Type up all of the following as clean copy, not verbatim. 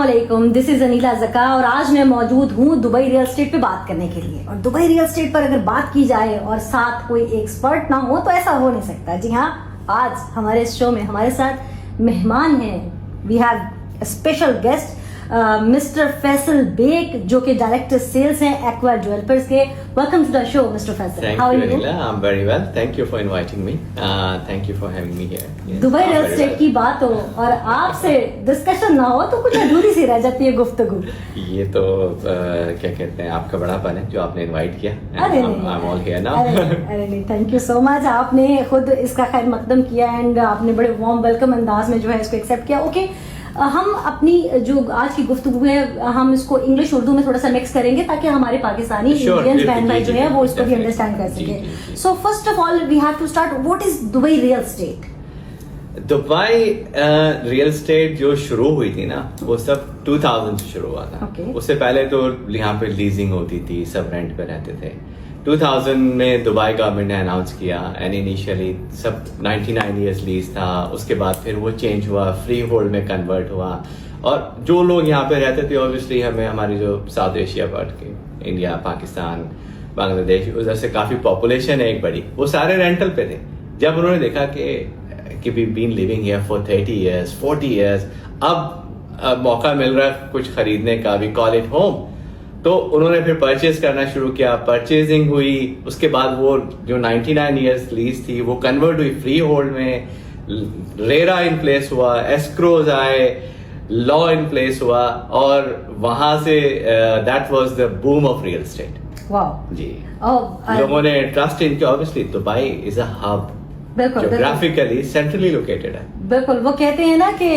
अस्सलामुअलैकुम, this is Anila Zaka और आज मैं मौजूद हूँ दुबई रियल एस्टेट पे बात करने के लिए। और दुबई रियल एस्टेट पर अगर बात की जाए और साथ कोई एक्सपर्ट ना हो तो ऐसा हो नहीं सकता। जी हाँ, आज हमारे इस शो में हमारे साथ मेहमान हैं। We have special guest mister Faisal Baig, जो कि डायरेक्टर सेल्स हैं एक्वा डेवलपर्स के। Welcome to the show mister Faisal. How are you? I am very well, thank you for inviting me, thank you for having me here. Dubai real estate की बात हो और आपसे discussion ना हो तो कुछ अधूरी सी रह जाती है गुफ्तगू। ये तो क्या कहते हैं, आपका बड़ापन है जो आपने इनवाइट किया। अरे नहीं, I am all here now. अरे नहीं, थैंक यू सो मच। आपने खुद इसका खैर मकदम किया एंड आपने बड़े वार्म वेलकम अंदाज में जो है इसको एक्सेप्ट किया। ओके, हम अपनी जो आज की गुफ्तगू है हम इसको इंग्लिश उर्दू में थोड़ा सा मिक्स करेंगे ताकि हमारे पाकिस्तानी इंडियंस बहन भाई जो है वो इसको भी अंडरस्टैंड कर सके। So first of all we have to start, what is Dubai real estate? Dubai real estate जो शुरू हुई थी ना, वो सब 2000 से शुरू हुआ था। उससे पहले तो यहाँ पे लीजिंग होती थी, सब रेंट पे रहते थे। 2000 में दुबई गवर्नमेंट ने अनाउंस किया एंड इनिशियली सब 99 ईयर्स लीज था। उसके बाद फिर वो चेंज हुआ, फ्री होल्ड में कन्वर्ट हुआ। और जो लोग यहाँ पे रहते थे ऑब्वियसली हमें हमारी जो साउथ एशिया पार्ट के इंडिया, पाकिस्तान, बांग्लादेश, उधर से काफी पॉपुलेशन है एक बड़ी, वो सारे रेंटल पे थे। जब उन्होंने देखा कि we been living here for 30 years 40 years, अब मौका मिल रहा है कुछ खरीदने का, वी कॉल इट होम। तो उन्होंने फिर परचेज करना शुरू किया, परचेजिंग हुई। उसके बाद वो जो 99 ईयर्स लीज थी वो कन्वर्ट हुई फ्री होल्ड में, रेरा इन प्लेस हुआ, एस्क्रोज आए, लॉ इन प्लेस हुआ और वहां से that was the boom of real estate. Wow जी। लोगों ने ट्रस्ट इनके, obviously Dubai is a hub, geographically centrally located है। बिल्कुल, वो कहते हैं ना कि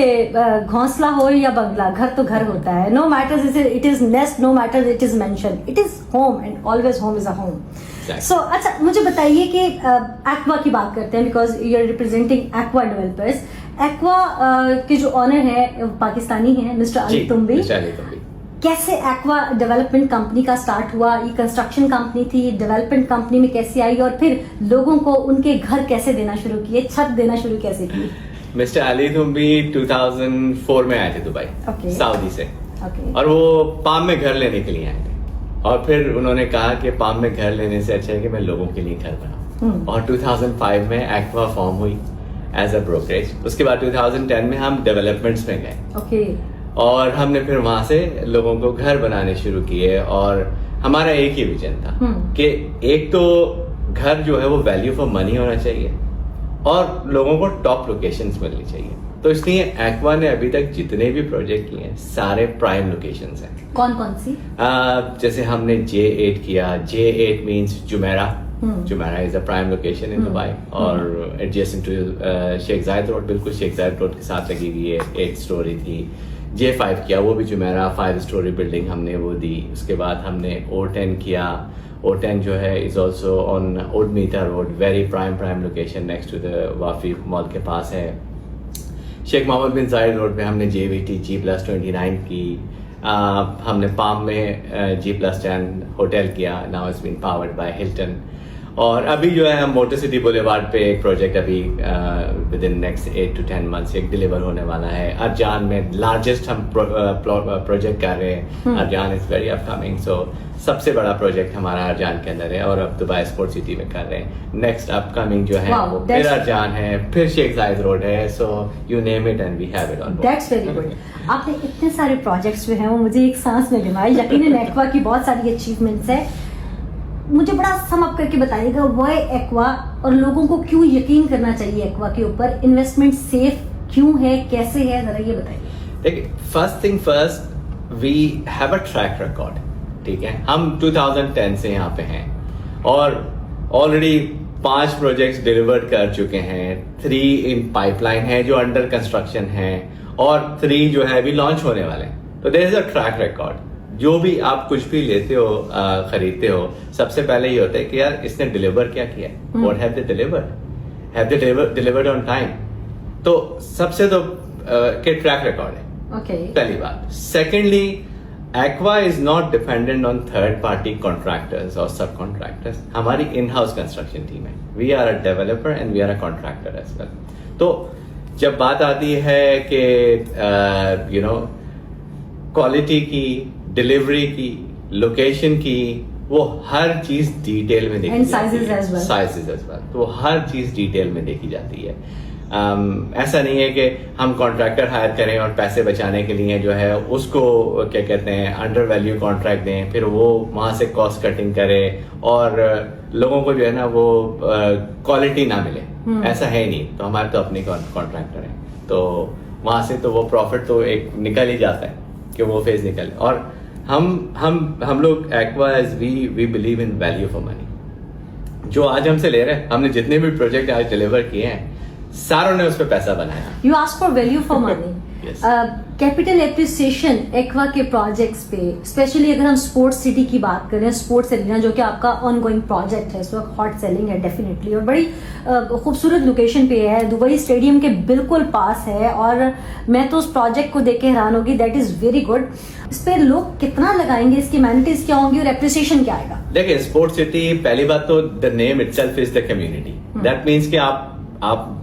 घोंसला हो या बंगला, घर तो घर होता है। No matters it is nest, no matters it is mansion, it is home and always home is a home. So अच्छा, मुझे बताइए कि एक्वा की बात करते हैं because you are representing Aqua developers. Aqua के जो ऑनर है पाकिस्तानी है मिस्टर अली तुम्बी। कैसे एक्वा डेवलपमेंट कंपनी का स्टार्ट हुआ? ये कंस्ट्रक्शन कंपनी थी, डेवलपमेंट कंपनी में कैसे आई और फिर लोगों को उनके घर कैसे देना शुरू किए, छत देना शुरू कैसे की? मिस्टर अली तुम्बी 2004 में आए थे दुबई, सऊदी से। और वो पाम में घर लेने के लिए आए थे और फिर उन्होंने कहा कि पाम में घर लेने से अच्छा है कि मैं लोगों के लिए घर बनाऊं। और 2005 में एक्वा फॉर्म हुई एज अ ब्रोकरेज। उसके बाद 2010 में हम डेवलपमेंट्स में गए और हमने फिर वहां से लोगों को घर बनाने शुरू किए। और हमारा एक ही विजन था कि एक तो घर जो है वो वैल्यू फॉर मनी होना चाहिए और लोगों को टॉप लोकेशंस मिलनी चाहिए। तो इसलिए एक्वा ने अभी तक जितने भी प्रोजेक्ट किए हैं सारे प्राइम लोकेशंस हैं। कौन कौन सी? जैसे हमने J8 किया। J8 means Jumeirah. Jumeirah is a prime location in Dubai और adjacent to Sheikh Zayed road, बिल्कुल शेख जायद रोड के साथ लगी हुई है। 8 स्टोरी थी। J5 किया, वो भी जुमेरा 5 स्टोरी बिल्डिंग हमने वो दी। उसके बाद हमने O10 किया। O10 जो है is also on Oud Metha road, very prime location next to the Wafi mall के पास है। शेख मोहम्मद बिन जायद रोड पे हमने JVT G+29 की। हमने पाम में G+10 होटल किया, now it's been powered by Hilton. और अभी जो है हम मोटर सिटी बुलेवार्ड पे एक प्रोजेक्ट अभी with in next 8 to 10 months एक डिलीवर होने वाला है। अर्जान में लार्जेस्ट हम प्रोजेक्ट कर रहे हैं। अर्जान इज वेरी अपकमिंग, सो सबसे बड़ा प्रोजेक्ट हमारा अर्जान के अंदर है और अब दुबई स्पोर्ट सिटी में कर रहे हैं। नेक्स्ट अपकमिंग जो है वो फिर अर्जान है, फिर शेख जायद रोड है। So you name it and we have it on board. That's very good. आपने इतने सारे प्रोजेक्ट्स जो हैं वो मुझे एक सांस में गिनाए। यकीनन एक्वा की बहुत सारी अचीवमेंट्स है। मुझे बड़ा सम अप करके बताइएगा व्हाई एक्वा और लोगों को क्यों यकीन करना चाहिए एक्वा के ऊपर? इन्वेस्टमेंट सेफ क्यों है, कैसे है, जरा ये बताइए। देखिए, first thing first, we have a track record. ठीक है, हम 2010 से यहाँ पे हैं और ऑलरेडी 5 प्रोजेक्ट्स डिलीवर्ड कर चुके हैं। 3 इन पाइपलाइन है जो अंडर कंस्ट्रक्शन है और 3 जो है अभी लॉन्च होने वाले हैं। तो there is a track record. जो भी आप कुछ भी लेते हो, खरीदते हो, सबसे पहले ये होता है कि यार इसने डिलीवर क्या किया, what have they delivered, have they delivered on time. तो सबसे तो के ट्रैक रिकॉर्ड है पहली बात। Secondly, Aqua is not dependent on third party contractors और सब कॉन्ट्रैक्टर्स। हमारी इन हाउस कंस्ट्रक्शन टीम है। We are a developer and we are a contractor as well. तो जब बात आती है कि क्वालिटी की, डिलीवरी की, लोकेशन की, वो हर चीज डिटेल में देखी जाती है। साइजेस एज वेल, तो हर चीज डिटेल में देखी जाती है। ऐसा नहीं है कि हम कॉन्ट्रैक्टर हायर करें और पैसे बचाने के लिए जो है उसको क्या कहते हैं अंडर वैल्यू कॉन्ट्रैक्ट दें, फिर वो वहां से कॉस्ट कटिंग करे और लोगों को जो है ना वो क्वालिटी ना मिले। ऐसा है ही नहीं। तो हमारे तो अपने कॉन्ट्रैक्टर हैं, तो वहां से तो वो प्रॉफिट तो एक निकल ही जाता है कि वो फेज निकले। और हम लोग Aqua as we believe in value for money. जो आज हमसे ले रहे हैं, हमने जितने भी प्रोजेक्ट आज डिलीवर किए हैं सारों ने उस पर पैसा बनाया। You ask for value for money. Capital appreciation aqua के प्रोजेक्ट्स पे, स्पेशली अगर हम स्पोर्ट्स सिटी की बात करें, स्पोर्ट्स एरिना जो कि आपका ऑनगोइंग प्रोजेक्ट है, इस वक्त हॉट सेलिंग है डेफिनेटली, और बड़ी खूबसूरत लोकेशन पे है, दुबई स्टेडियम के बिल्कुल पास है, और मैं तो उस प्रोजेक्ट को देख के हैरान होगी। That is very good. इस पे लोग कितना लगाएंगे, इसकी एमेनिटीज क्या होंगी और एप्रिसिएशन क्या आएगा? देखिए, स्पोर्ट्स सिटी, पहली बात तो the name itself is the community. That means कि आप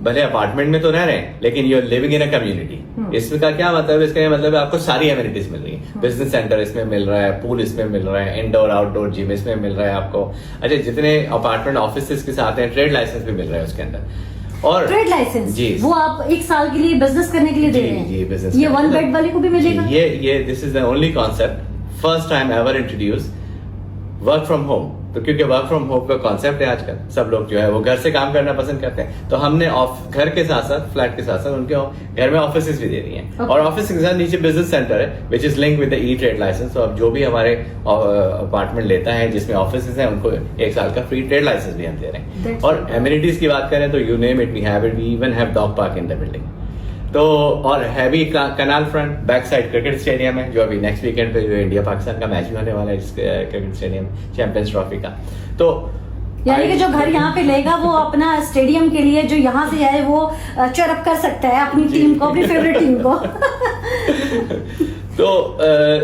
भले अपार्टमेंट में तो रह रहे हैं लेकिन you are living in a community. इसका क्या मतलब है? इसका मतलब है आपको सारी एमिनिटीज मिल रही है। बिजनेस सेंटर इसमें मिल रहा है, पूल इसमें मिल रहा है, इंडोर आउटडोर जिम इसमें मिल रहा है आपको। अच्छा, जितने अपार्टमेंट ऑफिस के साथ हैं, ट्रेड लाइसेंस भी मिल रहा है उसके अंदर। और ट्रेड लाइसेंस जी, वो आप 1 साल के लिए बिजनेस करने के लिए दे रहे हैं? जी, बिजनेस। ये 1 बेड वाले को भी मिलेगा? ये this is the only concept first time ever introduce work from home. तो क्योंकि वर्क फ्रॉम होम का कॉन्सेप्ट है आजकल, सब लोग जो है वो घर से काम करना पसंद करते हैं, तो हमने घर के साथ साथ, फ्लैट के साथ साथ उनके घर में ऑफिस भी दे रही हैं। और ऑफिस के साथ नीचे बिजनेस सेंटर है which is link with the e trade license. तो अब जो भी हमारे अपार्टमेंट लेता है जिसमें ऑफिस है, उनको 1 साल का फ्री ट्रेड लाइसेंस भी हम दे रहे हैं। और एमिनिटीज की बात करें तो you name it, we have it. We even have dog park in the building. तो और heavy canal front, back side cricket stadium है, जो अभी नेक्स्ट वीकेंड पे जो इंडिया पाकिस्तान का मैच भी होने वाला है क्रिकेट स्टेडियम, चैंपियंस ट्रॉफी का। तो यानी कि जो घर यहाँ पे लेगा वो अपना स्टेडियम के लिए जो यहाँ से है वो चेयरअप कर सकता है अपनी टीम को, अपनी फेवरेट टीम को। तो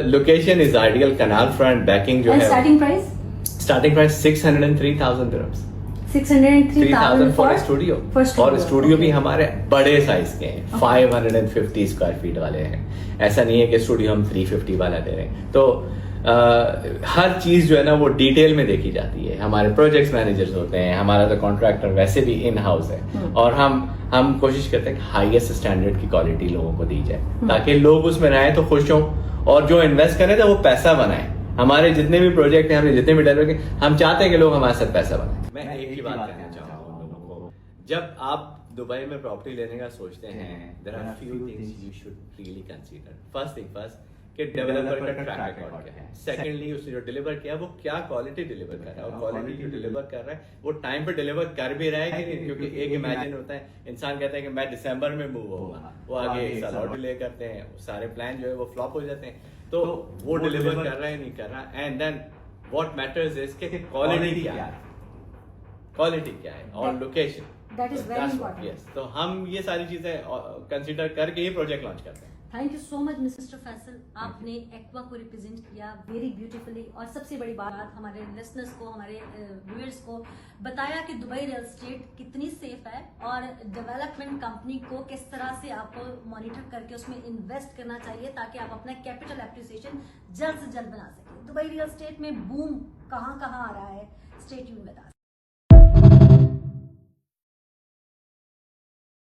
location is ideal, canal front, backing जो है। Starting price 603,000 dirhams। 603,000 for studio. और स्टूडियो भी हमारे बड़े साइज के हैं, 550 स्क्वायर फीट वाले हैं। ऐसा नहीं है कि स्टूडियो हम 350 वाला दे रहे हैं। तो हर चीज जो है ना वो डिटेल में देखी जाती है। हमारे प्रोजेक्ट मैनेजर्स होते हैं, हमारा तो कॉन्ट्रैक्टर वैसे भी इन हाउस है, और हम कोशिश करते हैं कि हाईएस्ट स्टैंडर्ड की क्वालिटी लोगों को दी जाए, ताकि लोग उसमें रहें तो खुश हों, और जो इन्वेस्ट करें तो वो पैसा बनाए। हमारे जितने भी प्रोजेक्ट हैं, हमने जितने भी डेवलप किए, हम चाहते हैं कि लोग हमारे साथ पैसा बनाए। मैं एक ही बात कहना चाहूंगा उन लोगों को, जब आप दुबई में प्रॉपर्टी लेने का सोचते हैं, there are few things you should really consider. First thing first कि डेवलपर का ट्रैक रिकॉर्ड क्या है। सेकेंडली, उसने जो डिलीवर किया वो क्या क्वालिटी डिलीवर कर रहा है, और क्वालिटी जो डिलीवर कर रहा है वो टाइम पे डिलीवर कर भी रहा है कि नहीं। क्योंकि एक इमेजिन होता है, इंसान कहता है कि मैं दिसंबर में मूव होगा, वो आगे 1 साल और डिले करते हैं, सारे प्लान जो है वो फ्लॉप हो जाते हैं। तो वो डिलीवर कर रहा है नहीं कर रहा। And then what matters is कि क्वालिटी क्या है, क्वालिटी क्या है, और location. That is very important. Yes, तो हम ये सारी चीजें कंसीडर करके ही प्रोजेक्ट लॉन्च करते हैं। Thank you so much mister Faisal, आपने एक्वा को रिप्रेजेंट किया वेरी ब्यूटीफुली, और सबसे बड़ी बात हमारे लिसनर्स को, हमारे व्यूअर्स को बताया कि दुबई रियल एस्टेट कितनी सेफ है, और डेवलपमेंट कंपनी को किस तरह से आपको मॉनिटर करके उसमें इन्वेस्ट करना चाहिए ताकि आप अपना कैपिटल एप्रिसिएशन जल्द से जल्द बना सकें। दुबई रियल एस्टेट में बूम कहाँ कहाँ आ रहा है, स्टे ट्यून्ड विद अस।